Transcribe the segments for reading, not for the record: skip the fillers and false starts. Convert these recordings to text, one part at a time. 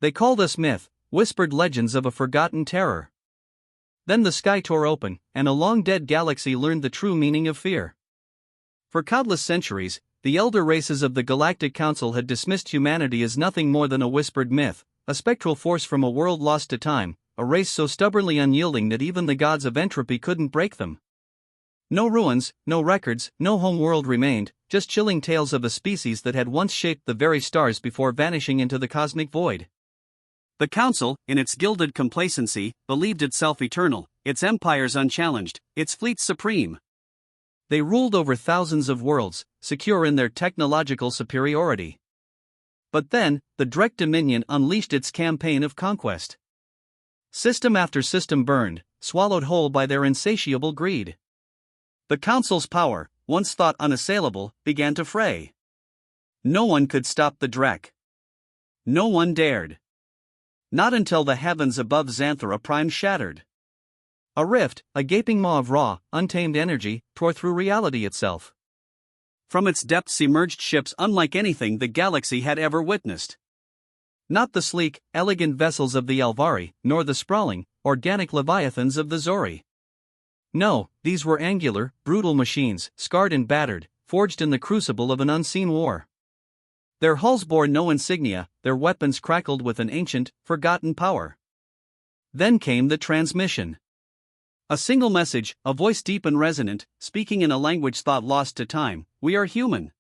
They called us myth, whispered legends of a forgotten terror. Then the sky tore open, and a long-dead galaxy learned the true meaning of fear. For countless centuries, the elder races of the Galactic Council had dismissed humanity as nothing more than a whispered myth, a spectral force from a world lost to time, a race so stubbornly unyielding that even the gods of entropy couldn't break them. No ruins, no records, no home world remained, just chilling tales of a species that had once shaped the very stars before vanishing into the cosmic void. The Council, in its gilded complacency, believed itself eternal, its empires unchallenged, its fleets supreme. They ruled over thousands of worlds, secure in their technological superiority. But then, the Drek Dominion unleashed its campaign of conquest. System after system burned, swallowed whole by their insatiable greed. The Council's power, once thought unassailable, began to fray. No one could stop the Drek. No one dared. Not until the heavens above Xanthara Prime shattered. A rift, a gaping maw of raw, untamed energy, tore through reality itself. From its depths emerged ships unlike anything the galaxy had ever witnessed. Not the sleek, elegant vessels of the Alvari, nor the sprawling, organic leviathans of the Zori. No, these were angular, brutal machines, scarred and battered, forged in the crucible of an unseen war. Their hulls bore no insignia, their weapons crackled with an ancient, forgotten power. Then came the transmission. A single message, a voice deep and resonant, speaking in a language thought lost to time: "We are human.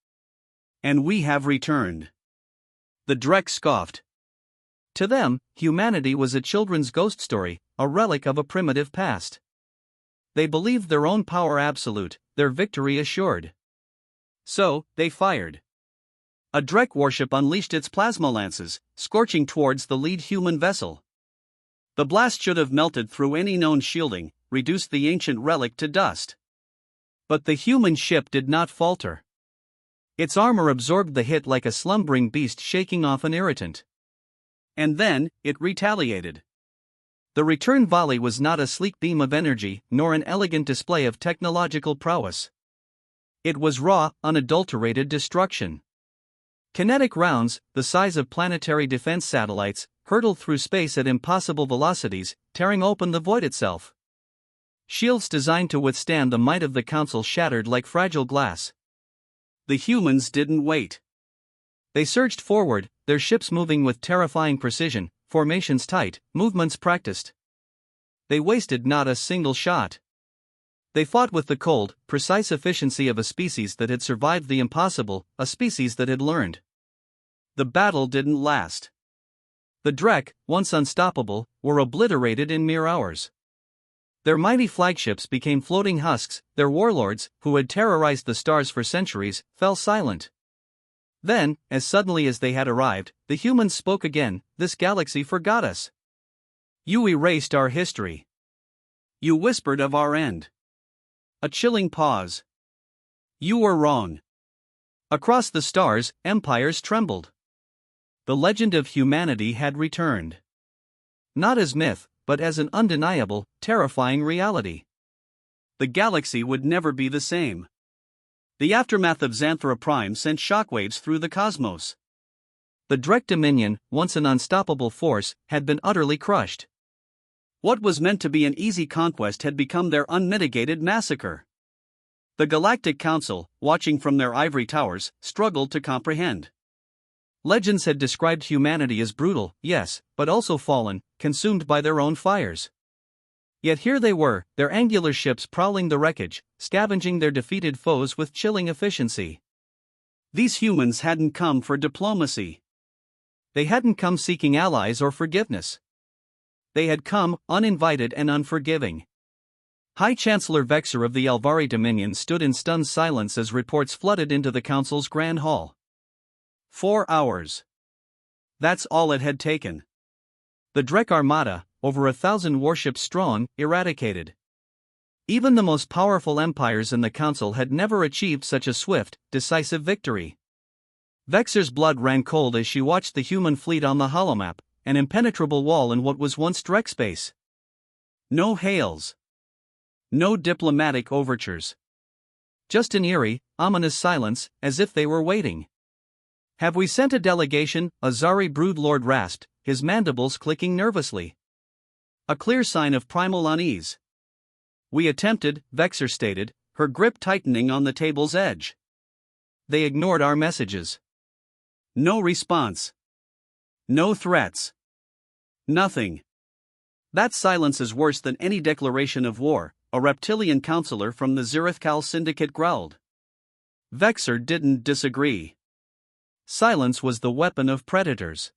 And we have returned." The Drek scoffed. To them, humanity was a children's ghost story, a relic of a primitive past. They believed their own power absolute, their victory assured. So, they fired. A Drek warship unleashed its plasma lances, scorching towards the lead human vessel. The blast should have melted through any known shielding, reduced the ancient relic to dust. But the human ship did not falter. Its armor absorbed the hit like a slumbering beast shaking off an irritant. And then, it retaliated. The return volley was not a sleek beam of energy, nor an elegant display of technological prowess. It was raw, unadulterated destruction. Kinetic rounds, the size of planetary defense satellites, hurtled through space at impossible velocities, tearing open the void itself. Shields designed to withstand the might of the Council shattered like fragile glass. The humans didn't wait. They surged forward, their ships moving with terrifying precision, formations tight, movements practiced. They wasted not a single shot. They fought with the cold, precise efficiency of a species that had survived the impossible, a species that had learned. The battle didn't last. The Drek, once unstoppable, were obliterated in mere hours. Their mighty flagships became floating husks, their warlords, who had terrorized the stars for centuries, fell silent. Then, as suddenly as they had arrived, the humans spoke again: "This galaxy forgot us. You erased our history. You whispered of our end." A chilling pause. "You were wrong." Across the stars, empires trembled. The legend of humanity had returned. Not as myth, but as an undeniable, terrifying reality. The galaxy would never be the same. The aftermath of Xanthara Prime sent shockwaves through the cosmos. The Drek Dominion, once an unstoppable force, had been utterly crushed. What was meant to be an easy conquest had become their unmitigated massacre. The Galactic Council, watching from their ivory towers, struggled to comprehend. Legends had described humanity as brutal, yes, but also fallen, consumed by their own fires. Yet here they were, their angular ships prowling the wreckage, scavenging their defeated foes with chilling efficiency. These humans hadn't come for diplomacy. They hadn't come seeking allies or forgiveness. They had come, uninvited and unforgiving. High Chancellor Vexer of the Alvari Dominion stood in stunned silence as reports flooded into the Council's Grand Hall. 4 hours. That's all it had taken. The Drek Armada, over 1,000 warships strong, eradicated. Even the most powerful empires in the Council had never achieved such a swift, decisive victory. Vexer's blood ran cold as she watched the human fleet on the holomap, an impenetrable wall in what was once Drek space. No hails. No diplomatic overtures. Just an eerie, ominous silence, as if they were waiting. Have we sent a delegation? Azari broodlord rasped, his mandibles clicking nervously. A clear sign of primal unease. We attempted, Vexer stated, her grip tightening on the table's edge. They ignored our messages. No response. No threats. Nothing. That silence is worse than any declaration of war, a reptilian counselor from the Zirithkal Syndicate growled. Vexer didn't disagree. Silence was the weapon of predators.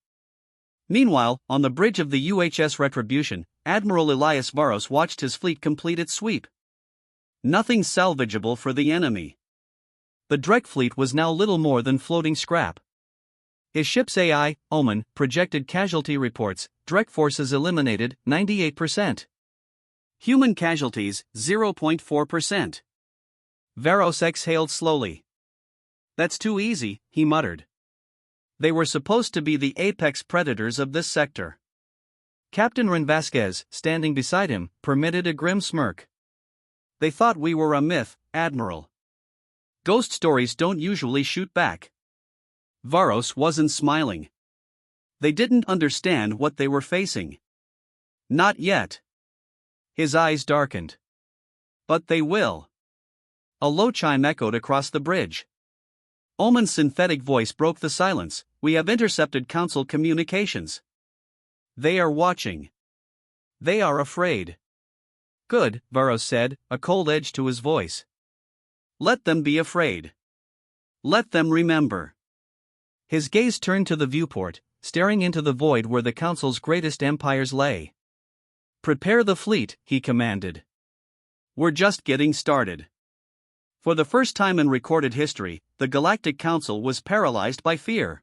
Meanwhile, on the bridge of the UHS Retribution, Admiral Elias Varos watched his fleet complete its sweep. Nothing salvageable for the enemy. The Drek fleet was now little more than floating scrap. His ship's AI, Omen, projected casualty reports, Drek forces eliminated, 98%. Human casualties, 0.4%. Varos exhaled slowly. That's too easy, he muttered. They were supposed to be the apex predators of this sector. Captain Ren Vasquez, standing beside him, permitted a grim smirk. They thought we were a myth, Admiral. Ghost stories don't usually shoot back. Varos wasn't smiling. They didn't understand what they were facing. Not yet. His eyes darkened. But they will. A low chime echoed across the bridge. Omen's synthetic voice broke the silence. We have intercepted Council communications. They are watching. They are afraid. Good, Varos said, a cold edge to his voice. Let them be afraid. Let them remember. His gaze turned to the viewport, staring into the void where the Council's greatest empires lay. Prepare the fleet, he commanded. We're just getting started. For the first time in recorded history, the Galactic Council was paralyzed by fear.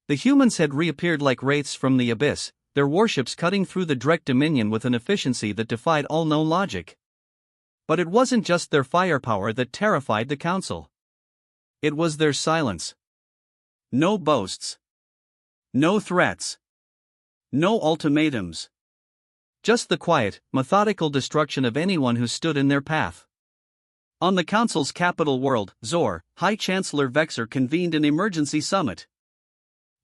The humans had reappeared like wraiths from the abyss, their warships cutting through the Drek Dominion with an efficiency that defied all known logic. But it wasn't just their firepower that terrified the Council. It was their silence. No boasts. No threats. No ultimatums. Just the quiet, methodical destruction of anyone who stood in their path. On the Council's capital world, Zor, High Chancellor Vexer convened an emergency summit.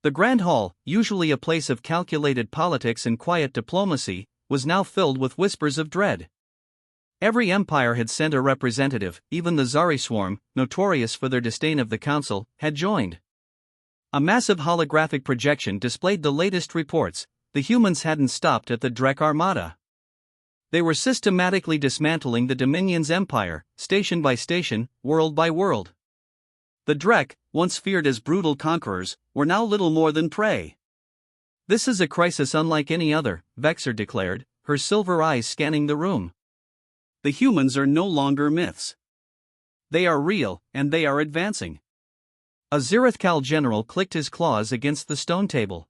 The Grand Hall, usually a place of calculated politics and quiet diplomacy, was now filled with whispers of dread. Every empire had sent a representative, even the Zari swarm, notorious for their disdain of the Council, had joined. A massive holographic projection displayed the latest reports. The humans hadn't stopped at the Drek Armada. They were systematically dismantling the Dominion's empire, station by station, world by world. The Drek, once feared as brutal conquerors, were now little more than prey. This is a crisis unlike any other, Vexer declared, her silver eyes scanning the room. The humans are no longer myths. They are real, and they are advancing. A Zirithkal general clicked his claws against the stone table.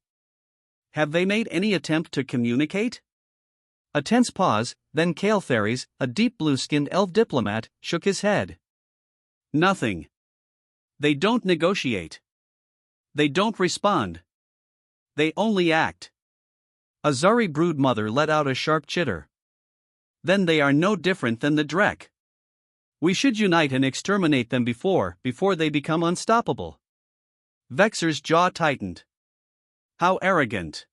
Have they made any attempt to communicate? A tense pause, then Kael'Theres, a deep blue-skinned elf diplomat, shook his head. Nothing. They don't negotiate. They don't respond. They only act. A Zari brood mother let out a sharp chitter. Then they are no different than the Drek. We should unite and exterminate them before they become unstoppable. Vexer's jaw tightened. How arrogant.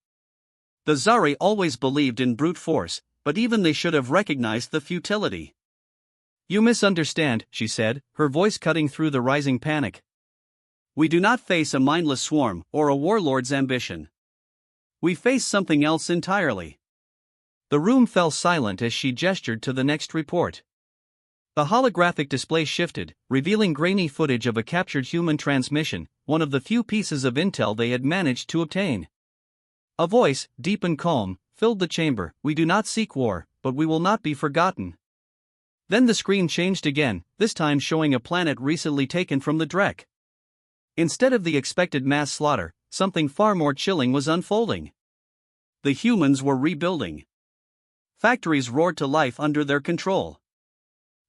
The Zari always believed in brute force, but even they should have recognized the futility. You misunderstand, she said, her voice cutting through the rising panic. We do not face a mindless swarm or a warlord's ambition. We face something else entirely. The room fell silent as she gestured to the next report. The holographic display shifted, revealing grainy footage of a captured human transmission, one of the few pieces of intel they had managed to obtain. A voice, deep and calm, filled the chamber. We do not seek war, but we will not be forgotten. Then the screen changed again, this time showing a planet recently taken from the Drek. Instead of the expected mass slaughter, something far more chilling was unfolding. The humans were rebuilding. Factories roared to life under their control.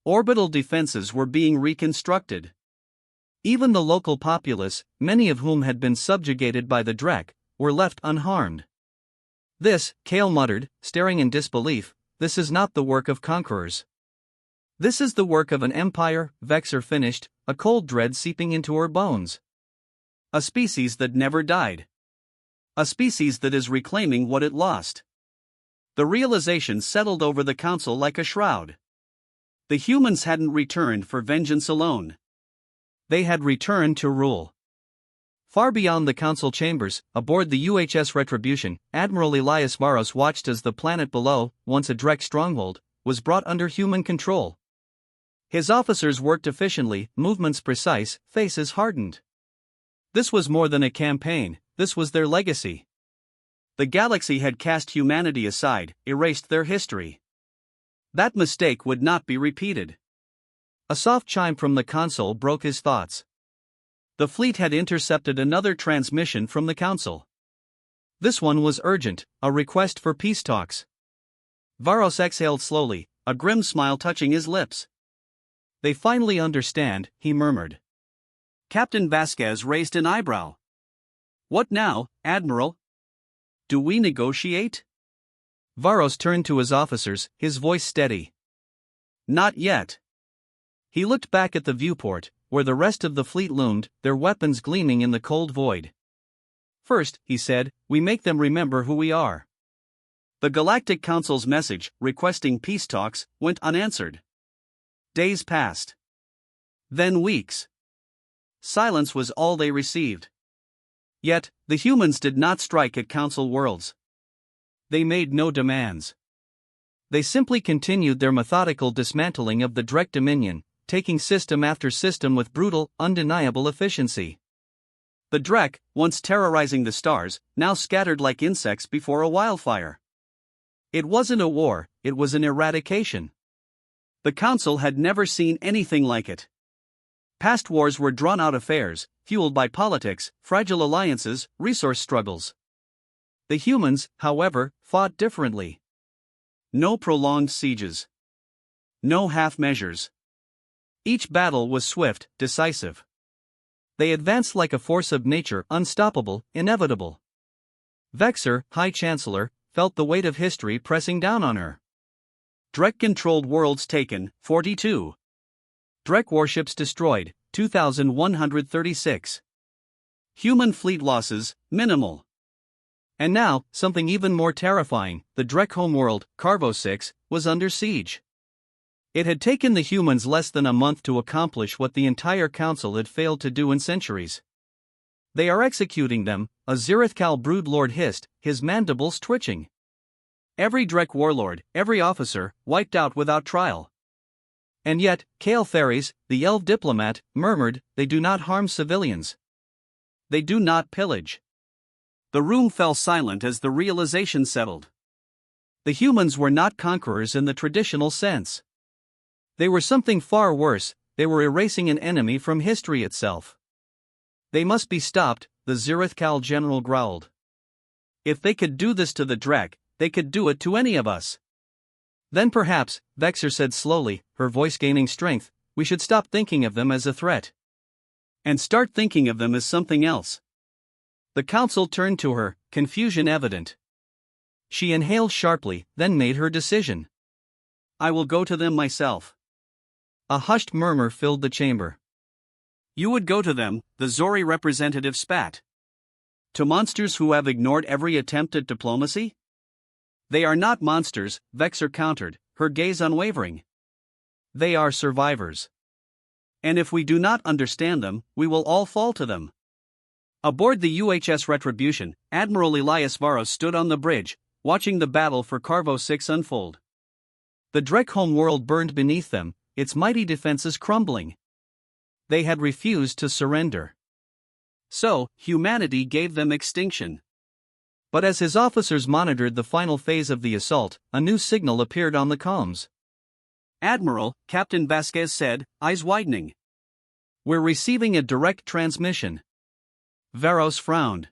Orbital defenses were being reconstructed. Even the local populace, many of whom had been subjugated by the Drek, were left unharmed. This, Kael muttered, staring in disbelief, this is not the work of conquerors. This is the work of an empire, Vexer finished, a cold dread seeping into her bones. A species that never died. A species that is reclaiming what it lost. The realization settled over the council like a shroud. The humans hadn't returned for vengeance alone. They had returned to rule. Far beyond the council chambers, aboard the UHS Retribution, Admiral Elias Varos watched as the planet below, once a Drek stronghold, was brought under human control. His officers worked efficiently, movements precise, faces hardened. This was more than a campaign, this was their legacy. The galaxy had cast humanity aside, erased their history. That mistake would not be repeated. A soft chime from the console broke his thoughts. The fleet had intercepted another transmission from the council. This one was urgent, a request for peace talks. Varos exhaled slowly, a grim smile touching his lips. They finally understand, he murmured. Captain Vasquez raised an eyebrow. What now, Admiral? Do we negotiate? Varos turned to his officers, his voice steady. Not yet. He looked back at the viewport, where the rest of the fleet loomed, their weapons gleaming in the cold void. First, he said, we make them remember who we are. The Galactic Council's message, requesting peace talks, went unanswered. Days passed. Then weeks. Silence was all they received. Yet, the humans did not strike at Council worlds. They made no demands. They simply continued their methodical dismantling of the Drek Dominion, taking system after system with brutal, undeniable efficiency. The Drek, once terrorizing the stars, now scattered like insects before a wildfire. It wasn't a war, it was an eradication. The Council had never seen anything like it. Past wars were drawn-out affairs, fueled by politics, fragile alliances, resource struggles. The humans, however, fought differently. No prolonged sieges. No half measures. Each battle was swift, decisive. They advanced like a force of nature, unstoppable, inevitable. Vexer, High Chancellor, felt the weight of history pressing down on her. Drek-controlled worlds taken, 42. Drek warships destroyed, 2,136. Human fleet losses, minimal. And now, something even more terrifying, the Drek homeworld, Carvo 6, was under siege. It had taken the humans less than a month to accomplish what the entire council had failed to do in centuries. They are executing them, a Zirithkal broodlord hissed, his mandibles twitching. Every Drek warlord, every officer, wiped out without trial. And yet, Kale Ferries, the elf diplomat, murmured, they do not harm civilians. They do not pillage. The room fell silent as the realization settled. The humans were not conquerors in the traditional sense. They were something far worse, they were erasing an enemy from history itself. They must be stopped, the Zirithkal general growled. If they could do this to the Drek, they could do it to any of us. Then perhaps, Vexer said slowly, her voice gaining strength, we should stop thinking of them as a threat. And start thinking of them as something else. The council turned to her, confusion evident. She inhaled sharply, then made her decision. I will go to them myself. A hushed murmur filled the chamber. You would go to them, the Zori representative spat. To monsters who have ignored every attempt at diplomacy? They are not monsters, Vexer countered, her gaze unwavering. They are survivors. And if we do not understand them, we will all fall to them. Aboard the UHS Retribution, Admiral Elias Varos stood on the bridge, watching the battle for Carvo 6 unfold. The Drek homeworld burned beneath them, its mighty defenses crumbling. They had refused to surrender. So, humanity gave them extinction. But as his officers monitored the final phase of the assault, a new signal appeared on the comms. Admiral, Captain Vasquez said, eyes widening. We're receiving a direct transmission. Varos frowned.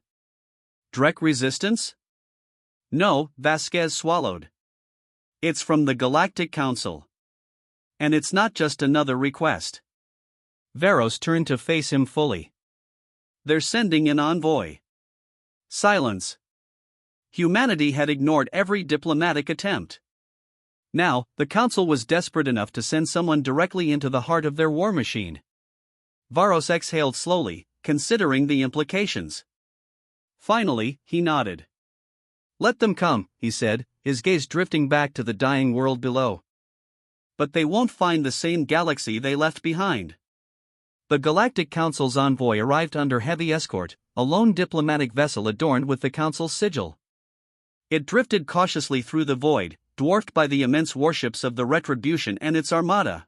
Drek resistance? No, Vasquez swallowed. It's from the Galactic Council. And it's not just another request. Varos turned to face him fully. They're sending an envoy. Silence. Humanity had ignored every diplomatic attempt. Now, the Council was desperate enough to send someone directly into the heart of their war machine. Varos exhaled slowly, considering the implications. Finally, he nodded. "Let them come," he said, his gaze drifting back to the dying world below. "But they won't find the same galaxy they left behind." The Galactic Council's envoy arrived under heavy escort, a lone diplomatic vessel adorned with the Council's sigil. It drifted cautiously through the void, dwarfed by the immense warships of the Retribution and its armada.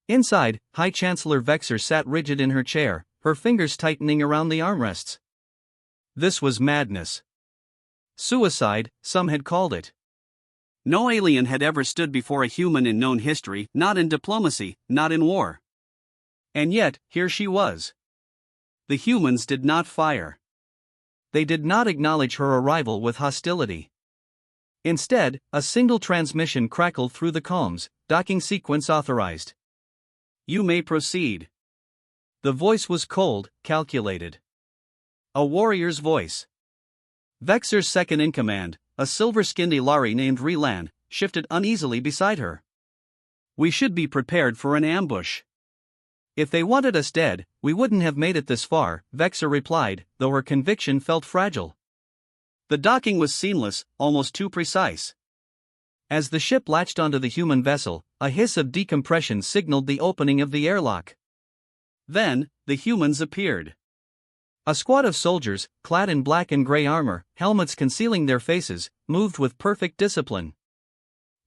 Inside, High Chancellor Vexer sat rigid in her chair, her fingers tightening around the armrests. This was madness. Suicide, some had called it. No alien had ever stood before a human in known history, not in diplomacy, not in war. And yet, here she was. The humans did not fire. They did not acknowledge her arrival with hostility. Instead, a single transmission crackled through the comms, docking sequence authorized. "You may proceed." The voice was cold, calculated. A warrior's voice. Vexer's second-in-command, a silver-skinned Ilari named Relan, shifted uneasily beside her. "We should be prepared for an ambush. If they wanted us dead, we wouldn't have made it this far," Vexer replied, though her conviction felt fragile. The docking was seamless, almost too precise. As the ship latched onto the human vessel, a hiss of decompression signaled the opening of the airlock. Then, the humans appeared. A squad of soldiers, clad in black and gray armor, helmets concealing their faces, moved with perfect discipline.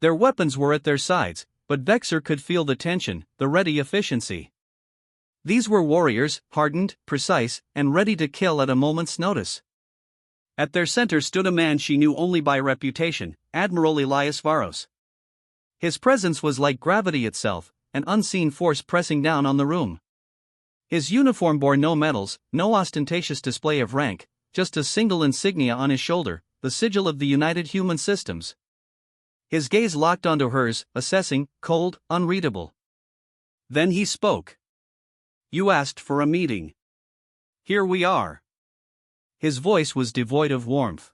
Their weapons were at their sides, but Vexer could feel the tension, the ready efficiency. These were warriors, hardened, precise, and ready to kill at a moment's notice. At their center stood a man she knew only by reputation, Admiral Elias Varos. His presence was like gravity itself, an unseen force pressing down on the room. His uniform bore no medals, no ostentatious display of rank, just a single insignia on his shoulder, the sigil of the United Human Systems. His gaze locked onto hers, assessing, cold, unreadable. Then he spoke. "You asked for a meeting. Here we are." His voice was devoid of warmth.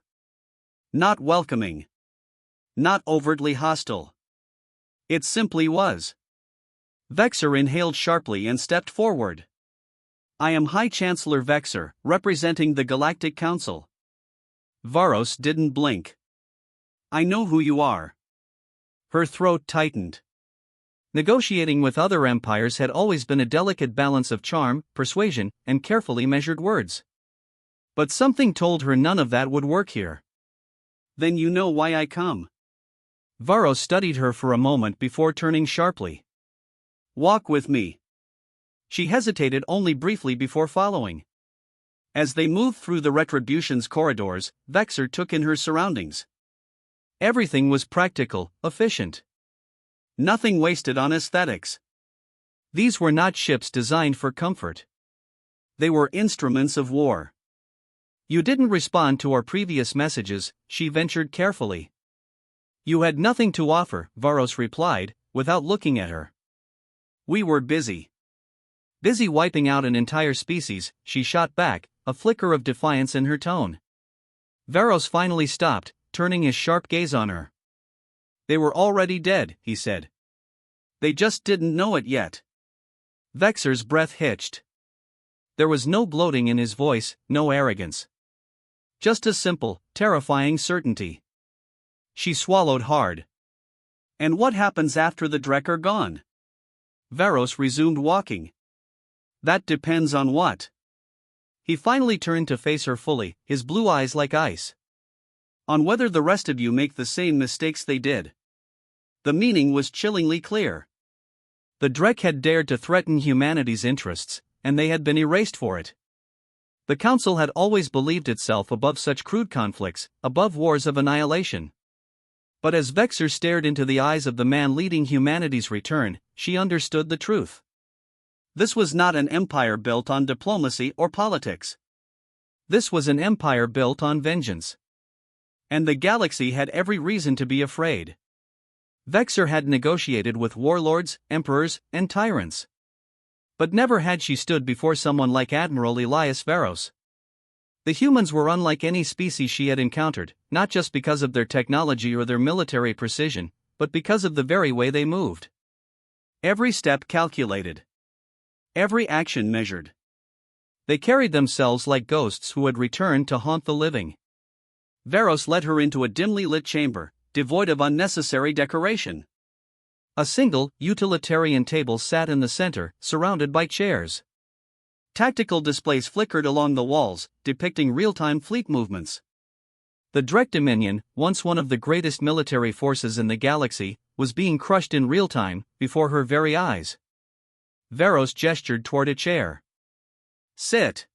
Not welcoming. Not overtly hostile. It simply was. Vexer inhaled sharply and stepped forward. "I am High Chancellor Vexer, representing the Galactic Council." Varos didn't blink. "I know who you are." Her throat tightened. Negotiating with other empires had always been a delicate balance of charm, persuasion, and carefully measured words. But something told her none of that would work here. "Then you know why I come." Varos studied her for a moment before turning sharply. "Walk with me." She hesitated only briefly before following. As they moved through the Retribution's corridors, Vexer took in her surroundings. Everything was practical, efficient. Nothing wasted on aesthetics. These were not ships designed for comfort. They were instruments of war. "You didn't respond to our previous messages," she ventured carefully. "You had nothing to offer," Varos replied, without looking at her. "We were busy." "Busy wiping out an entire species," she shot back, a flicker of defiance in her tone. Varos finally stopped, turning his sharp gaze on her. "They were already dead," he said. "They just didn't know it yet." Vexer's breath hitched. There was no gloating in his voice, no arrogance. Just a simple, terrifying certainty. She swallowed hard. "And what happens after the Drek are gone?" Varos resumed walking. "That depends on what?" He finally turned to face her fully, his blue eyes like ice. "On whether the rest of you make the same mistakes they did." The meaning was chillingly clear. The Drek had dared to threaten humanity's interests, and they had been erased for it. The Council had always believed itself above such crude conflicts, above wars of annihilation. But as Vexer stared into the eyes of the man leading humanity's return, she understood the truth. This was not an empire built on diplomacy or politics. This was an empire built on vengeance. And the galaxy had every reason to be afraid. Vexer had negotiated with warlords, emperors, and tyrants. But never had she stood before someone like Admiral Elias Varos. The humans were unlike any species she had encountered, not just because of their technology or their military precision, but because of the very way they moved. Every step calculated. Every action measured. They carried themselves like ghosts who had returned to haunt the living. Varos led her into a dimly lit chamber, devoid of unnecessary decoration. A single, utilitarian table sat in the center, surrounded by chairs. Tactical displays flickered along the walls, depicting real-time fleet movements. The Drek Dominion, once one of the greatest military forces in the galaxy, was being crushed in real time, before her very eyes. Varos gestured toward a chair. "Sit."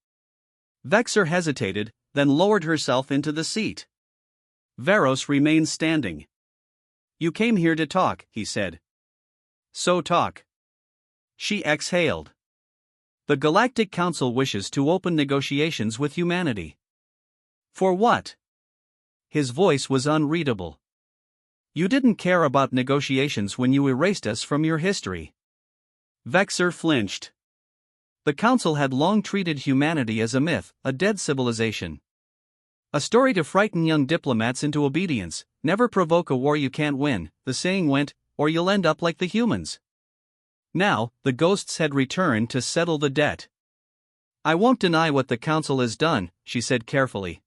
Vexor hesitated, then lowered herself into the seat. Varos remained standing. "You came here to talk," he said. "So talk." She exhaled. "The Galactic Council wishes to open negotiations with humanity." "For what?" His voice was unreadable. "You didn't care about negotiations when you erased us from your history." Vexor flinched. The Council had long treated humanity as a myth, a dead civilization. A story to frighten young diplomats into obedience. Never provoke a war you can't win, the saying went, or you'll end up like the humans. Now, the ghosts had returned to settle the debt. "I won't deny what the Council has done," she said carefully.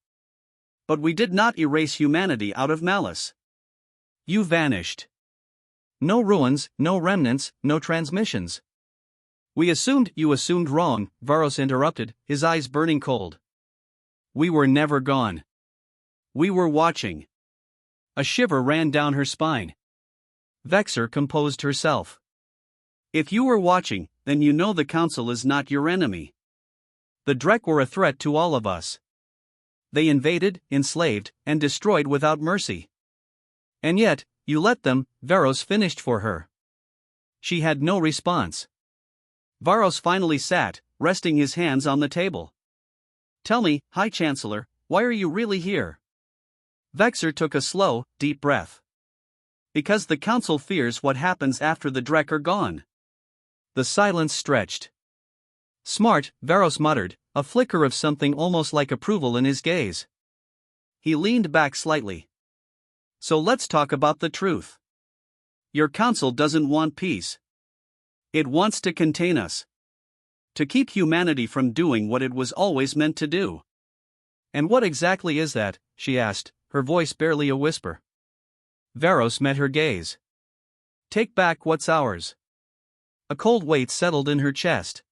"But we did not erase humanity out of malice. You vanished. No ruins, no remnants, no transmissions." "We assumed." "You assumed wrong," Varos interrupted, his eyes burning cold. "We were never gone. We were watching." A shiver ran down her spine. Vexor composed herself. "If you were watching, then you know the Council is not your enemy. The Drek were a threat to all of us. They invaded, enslaved, and destroyed without mercy. And yet, you let them," Varos finished for her. She had no response. Varos finally sat, resting his hands on the table. "Tell me, High Chancellor, why are you really here?" Vexor took a slow, deep breath. "Because the Council fears what happens after the Drek are gone." The silence stretched. "Smart," Varos muttered, a flicker of something almost like approval in his gaze. He leaned back slightly. "So let's talk about the truth. Your Council doesn't want peace. It wants to contain us. To keep humanity from doing what it was always meant to do." "And what exactly is that?" she asked, her voice barely a whisper. Varos met her gaze. "Take back what's ours." A cold weight settled in her chest.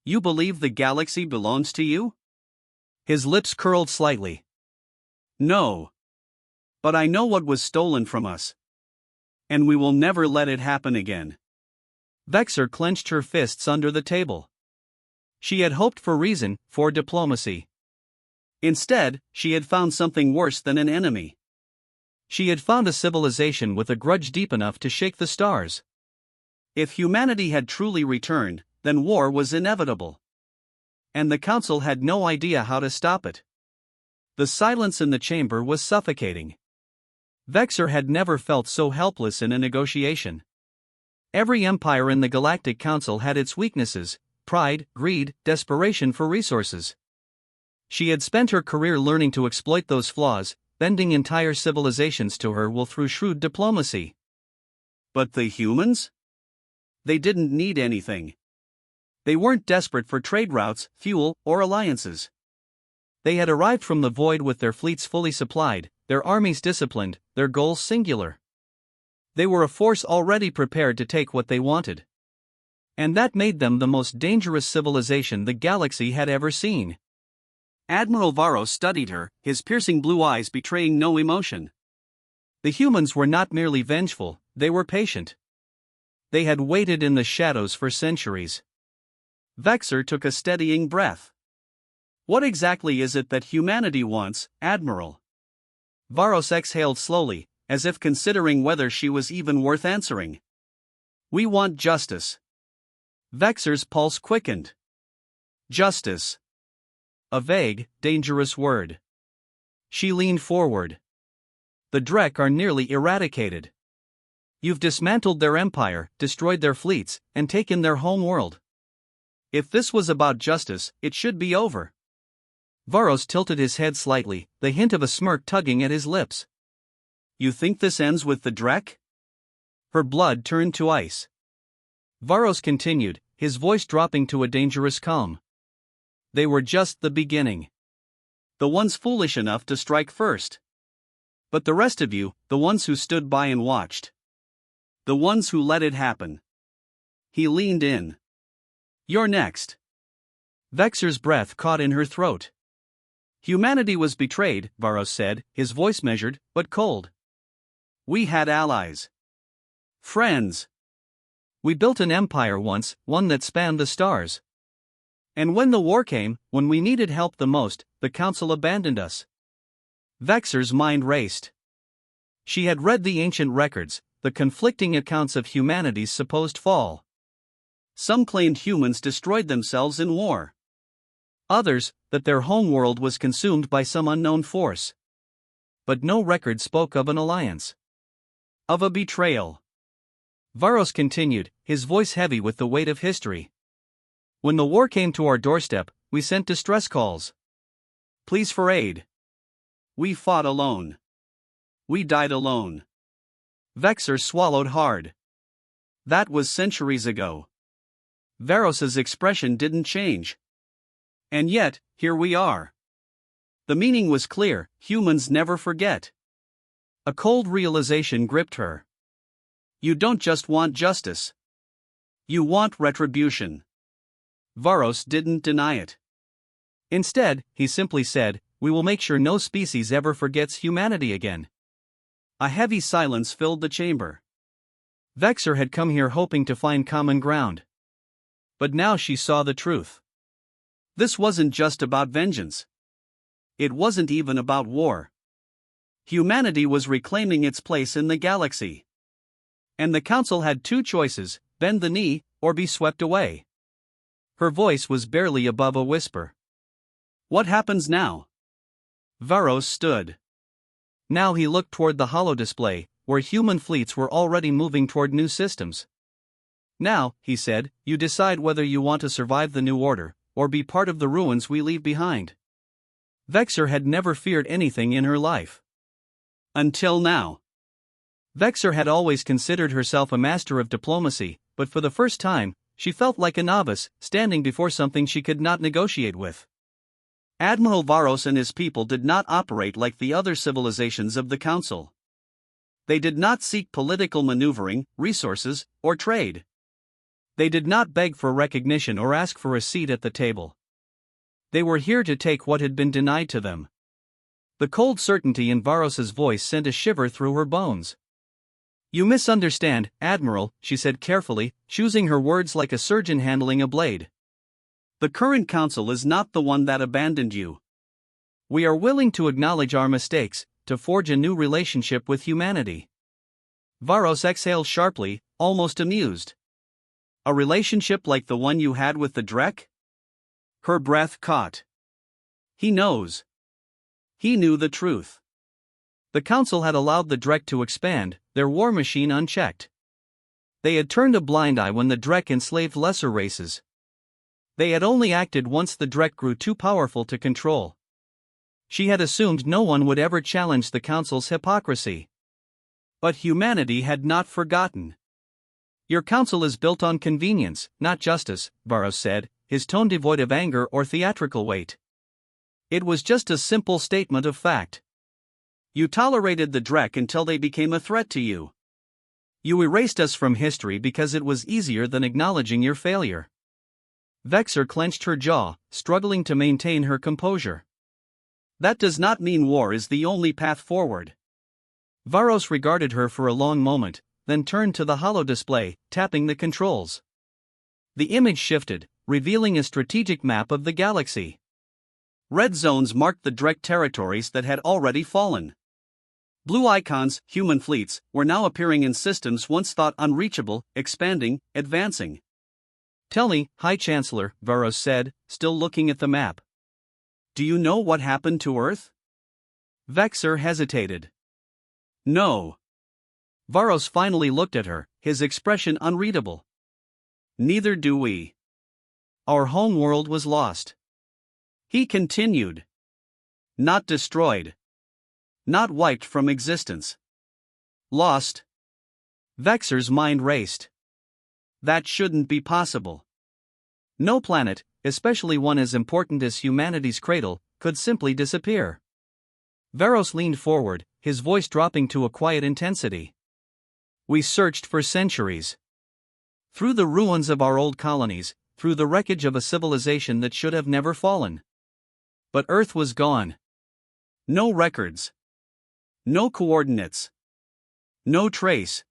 "You believe the galaxy belongs to you?" His lips curled slightly. "No. But I know what was stolen from us. And we will never let it happen again." Vexor clenched her fists under the table. She had hoped for reason, for diplomacy. Instead, she had found something worse than an enemy. She had found a civilization with a grudge deep enough to shake the stars. If humanity had truly returned, then war was inevitable. And the Council had no idea how to stop it. The silence in the chamber was suffocating. Vexor had never felt so helpless in a negotiation. Every empire in the Galactic Council had its weaknesses: pride, greed, desperation for resources. She had spent her career learning to exploit those flaws, bending entire civilizations to her will through shrewd diplomacy. But the humans? They didn't need anything. They weren't desperate for trade routes, fuel, or alliances. They had arrived from the void with their fleets fully supplied, their armies disciplined, their goals singular. They were a force already prepared to take what they wanted. And that made them the most dangerous civilization the galaxy had ever seen. Admiral Varos studied her, his piercing blue eyes betraying no emotion. The humans were not merely vengeful, they were patient. They had waited in the shadows for centuries. Vexor took a steadying breath. "What exactly is it that humanity wants, Admiral?" Varos exhaled slowly, as if considering whether she was even worth answering. "We want justice." Vexor's pulse quickened. Justice. A vague, dangerous word. She leaned forward. "The Drek are nearly eradicated. You've dismantled their empire, destroyed their fleets, and taken their home world. If this was about justice, it should be over." Varos tilted his head slightly, the hint of a smirk tugging at his lips. "You think this ends with the Drek?" Her blood turned to ice. Varos continued, his voice dropping to a dangerous calm. They were just the beginning. The ones foolish enough to strike first. But the rest of you, the ones who stood by and watched. The ones who let it happen. He leaned in. You're next. Vexor's breath caught in her throat. Humanity was betrayed, Varos said, his voice measured, but cold. We had allies. Friends. We built an empire once, one that spanned the stars. And when the war came, when we needed help the most, the Council abandoned us. Vexor's mind raced. She had read the ancient records, the conflicting accounts of humanity's supposed fall. Some claimed humans destroyed themselves in war. Others, that their homeworld was consumed by some unknown force. But no record spoke of an alliance. Of a betrayal. Varos continued, his voice heavy with the weight of history. When the war came to our doorstep, we sent distress calls. Pleas for aid. We fought alone. We died alone. Vexor swallowed hard. That was centuries ago. Varos's expression didn't change. And yet, here we are. The meaning was clear, humans never forget. A cold realization gripped her. You don't just want justice. You want retribution. Varos didn't deny it. Instead, he simply said, we will make sure no species ever forgets humanity again. A heavy silence filled the chamber. Vexor had come here hoping to find common ground. But now she saw the truth. This wasn't just about vengeance. It wasn't even about war. Humanity was reclaiming its place in the galaxy. And the Council had two choices, bend the knee, or be swept away. Her voice was barely above a whisper. What happens now? Varos stood. Now he looked toward the holodisplay, where human fleets were already moving toward new systems. Now, he said, you decide whether you want to survive the new order, or be part of the ruins we leave behind. Vexor had never feared anything in her life. Until now. Vexor had always considered herself a master of diplomacy, but for the first time, she felt like a novice, standing before something she could not negotiate with. Admiral Varos and his people did not operate like the other civilizations of the Council. They did not seek political maneuvering, resources, or trade. They did not beg for recognition or ask for a seat at the table. They were here to take what had been denied to them. The cold certainty in Varos's voice sent a shiver through her bones. You misunderstand, Admiral, she said carefully, choosing her words like a surgeon handling a blade. The current Council is not the one that abandoned you. We are willing to acknowledge our mistakes, to forge a new relationship with humanity. Varos exhaled sharply, almost amused. A relationship like the one you had with the Drek? Her breath caught. He knows. He knew the truth. The Council had allowed the Drek to expand, their war machine unchecked. They had turned a blind eye when the Drek enslaved lesser races. They had only acted once the Drek grew too powerful to control. She had assumed no one would ever challenge the Council's hypocrisy. But humanity had not forgotten. Your Council is built on convenience, not justice, Varos said, his tone devoid of anger or theatrical weight. It was just a simple statement of fact. You tolerated the Drek until they became a threat to you. You erased us from history because it was easier than acknowledging your failure. Vexor clenched her jaw, struggling to maintain her composure. That does not mean war is the only path forward. Varos regarded her for a long moment, then turned to the holodisplay, tapping the controls. The image shifted, revealing a strategic map of the galaxy. Red zones marked the Drek territories that had already fallen. Blue icons, human fleets, were now appearing in systems once thought unreachable, expanding, advancing. Tell me, High Chancellor, Varos said, still looking at the map. Do you know what happened to Earth? Vexor hesitated. No. Varos finally looked at her, his expression unreadable. Neither do we. Our homeworld was lost. He continued. Not destroyed. Not wiped from existence. Lost. Vexor's mind raced. That shouldn't be possible. No planet, especially one as important as humanity's cradle, could simply disappear. Varos leaned forward, his voice dropping to a quiet intensity. We searched for centuries. Through the ruins of our old colonies, through the wreckage of a civilization that should have never fallen. But Earth was gone. No records. No coordinates. No trace.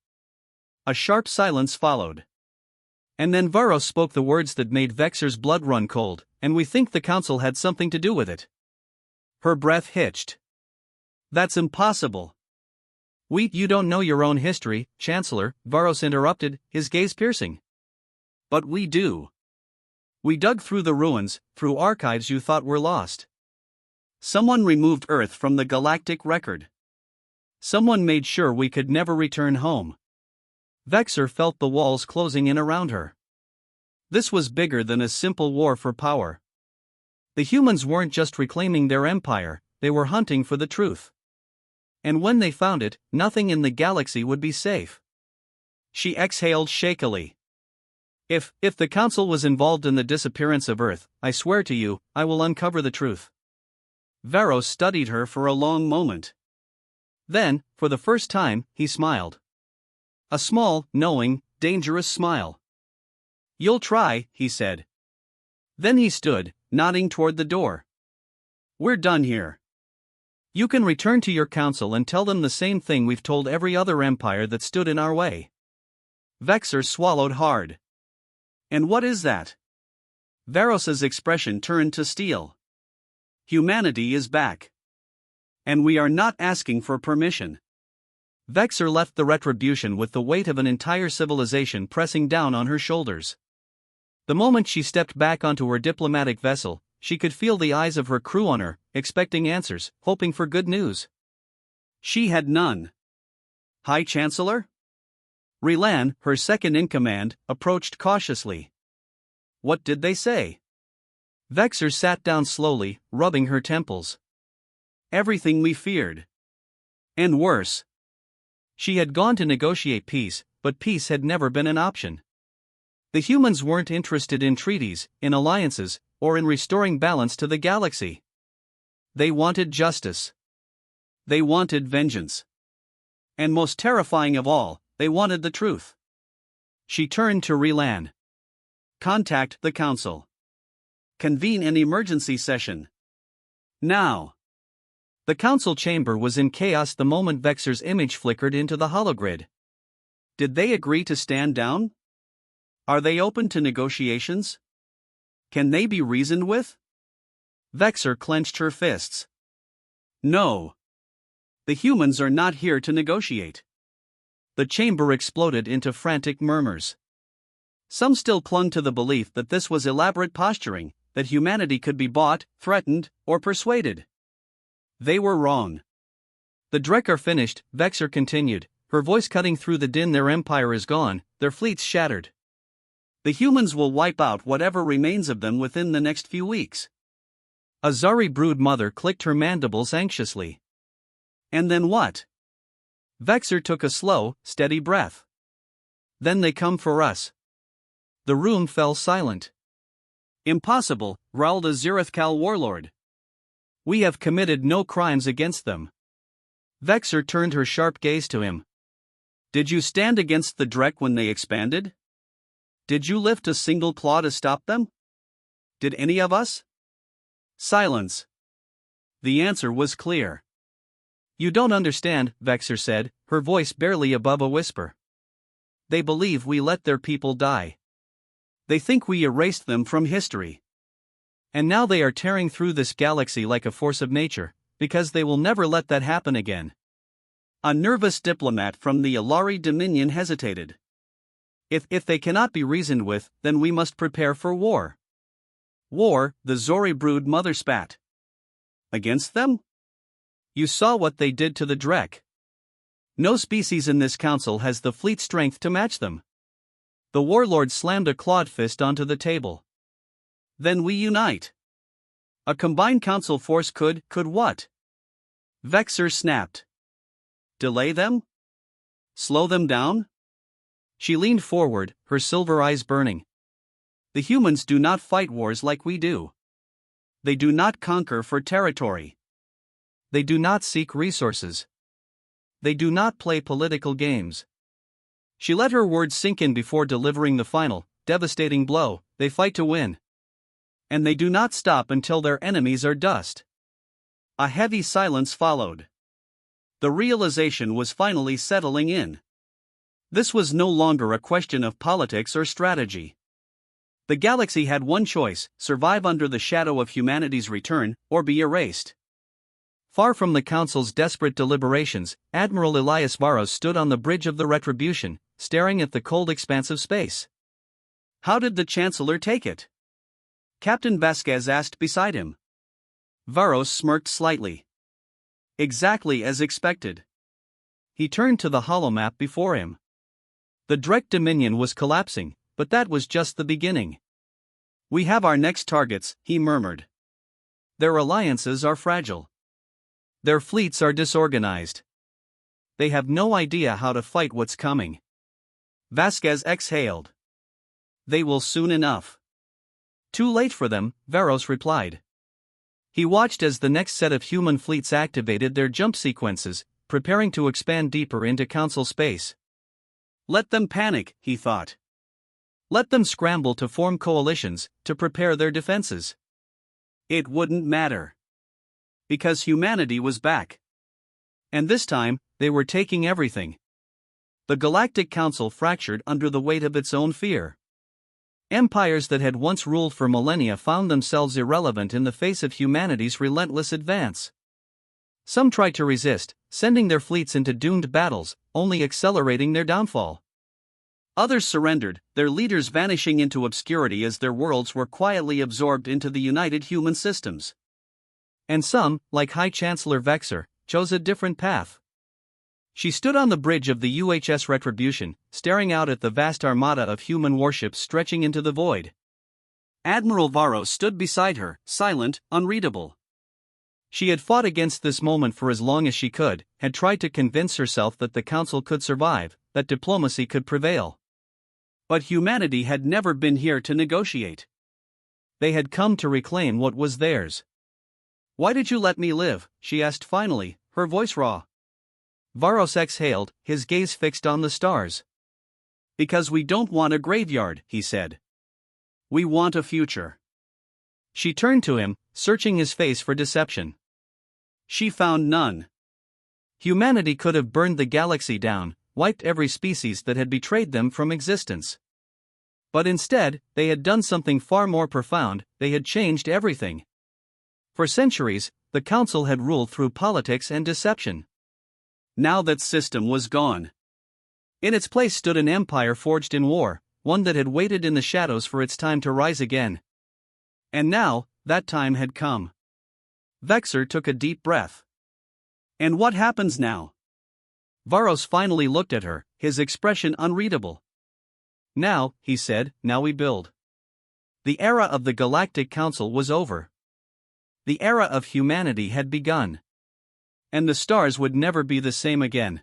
A sharp silence followed. And then Varos spoke the words that made Vexor's blood run cold, and we think the council had something to do with it. Her breath hitched. That's impossible. You don't know your own history, Chancellor, Varos interrupted, his gaze piercing. But we do. We dug through the ruins, through archives you thought were lost. Someone removed Earth from the galactic record. Someone made sure we could never return home. Vexor felt the walls closing in around her. This was bigger than a simple war for power. The humans weren't just reclaiming their empire, they were hunting for the truth. And when they found it, nothing in the galaxy would be safe. She exhaled shakily. If the Council was involved in the disappearance of Earth, I swear to you, I will uncover the truth. Varos studied her for a long moment. Then, for the first time, he smiled. A small, knowing, dangerous smile. You'll try, he said. Then he stood, nodding toward the door. We're done here. You can return to your council and tell them the same thing we've told every other empire that stood in our way. Vexor swallowed hard. And what is that? Varos's expression turned to steel. Humanity is back. And we are not asking for permission. Vexor left the retribution with the weight of an entire civilization pressing down on her shoulders. The moment she stepped back onto her diplomatic vessel, she could feel the eyes of her crew on her, expecting answers, hoping for good news. She had none. High Chancellor? Relan, her second-in-command, approached cautiously. What did they say? Vexor sat down slowly, rubbing her temples. Everything we feared. And worse. She had gone to negotiate peace, but peace had never been an option. The humans weren't interested in treaties, in alliances, or in restoring balance to the galaxy. They wanted justice. They wanted vengeance. And most terrifying of all, they wanted the truth. She turned to Relan. Contact the Council. Convene an emergency session. Now. The council chamber was in chaos the moment Vexor's image flickered into the hologrid. Did they agree to stand down? Are they open to negotiations? Can they be reasoned with? Vexor clenched her fists. No. The humans are not here to negotiate. The chamber exploded into frantic murmurs. Some still clung to the belief that this was elaborate posturing, that humanity could be bought, threatened, or persuaded. They were wrong. The Drek are finished, Vexor continued, her voice cutting through the din. Their empire is gone, their fleets shattered. The humans will wipe out whatever remains of them within the next few weeks. A Zari brood mother clicked her mandibles anxiously. And then what? Vexor took a slow, steady breath. Then they come for us. The room fell silent. Impossible, growled a Zirithkal warlord. We have committed no crimes against them. Vexor turned her sharp gaze to him. Did you stand against the Drek when they expanded? Did you lift a single claw to stop them? Did any of us? Silence. The answer was clear. You don't understand, Vexor said, her voice barely above a whisper. They believe we let their people die. They think we erased them from history. And now they are tearing through this galaxy like a force of nature, because they will never let that happen again. A nervous diplomat from the Alari Dominion hesitated. If they cannot be reasoned with, then we must prepare for war. War, the Zori brood mother spat. Against them? You saw what they did to the Drek. No species in this council has the fleet strength to match them. The warlord slammed a clawed fist onto the table. Then we unite. A combined council force could what? Vexor snapped. Delay them? Slow them down? She leaned forward, her silver eyes burning. The humans do not fight wars like we do. They do not conquer for territory. They do not seek resources. They do not play political games. She let her words sink in before delivering the final, devastating blow. They fight to win. And they do not stop until their enemies are dust. A heavy silence followed. The realization was finally settling in. This was no longer a question of politics or strategy. The galaxy had one choice: survive under the shadow of humanity's return, or be erased. Far from the Council's desperate deliberations, Admiral Elias Varos stood on the bridge of the Retribution, staring at the cold expanse of space. How did the Chancellor take it? Captain Vasquez asked beside him. Varos smirked slightly. Exactly as expected. He turned to the holomap before him. The Drek Dominion was collapsing, but that was just the beginning. We have our next targets, he murmured. Their alliances are fragile. Their fleets are disorganized. They have no idea how to fight what's coming. Vasquez exhaled. They will soon enough. Too late for them, Varos replied. He watched as the next set of human fleets activated their jump sequences, preparing to expand deeper into Council space. Let them panic, he thought. Let them scramble to form coalitions, to prepare their defenses. It wouldn't matter. Because humanity was back. And this time, they were taking everything. The Galactic Council fractured under the weight of its own fear. Empires that had once ruled for millennia found themselves irrelevant in the face of humanity's relentless advance. Some tried to resist, sending their fleets into doomed battles, only accelerating their downfall. Others surrendered, their leaders vanishing into obscurity as their worlds were quietly absorbed into the united human systems. And some, like High Chancellor Vexer, chose a different path. She stood on the bridge of the UHS Retribution, staring out at the vast armada of human warships stretching into the void. Admiral Varos stood beside her, silent, unreadable. She had fought against this moment for as long as she could, had tried to convince herself that the Council could survive, that diplomacy could prevail. But humanity had never been here to negotiate. They had come to reclaim what was theirs. Why did you let me live? She asked finally, her voice raw. Varos exhaled, his gaze fixed on the stars. Because we don't want a graveyard, he said. We want a future. She turned to him, searching his face for deception. She found none. Humanity could have burned the galaxy down, wiped every species that had betrayed them from existence. But instead, they had done something far more profound: they had changed everything. For centuries, the Council had ruled through politics and deception. Now that system was gone. In its place stood an empire forged in war, one that had waited in the shadows for its time to rise again. And now, that time had come. Vexer took a deep breath. And what happens now? Varos finally looked at her, his expression unreadable. Now, he said, now we build. The era of the Galactic Council was over. The era of humanity had begun. And the stars would never be the same again.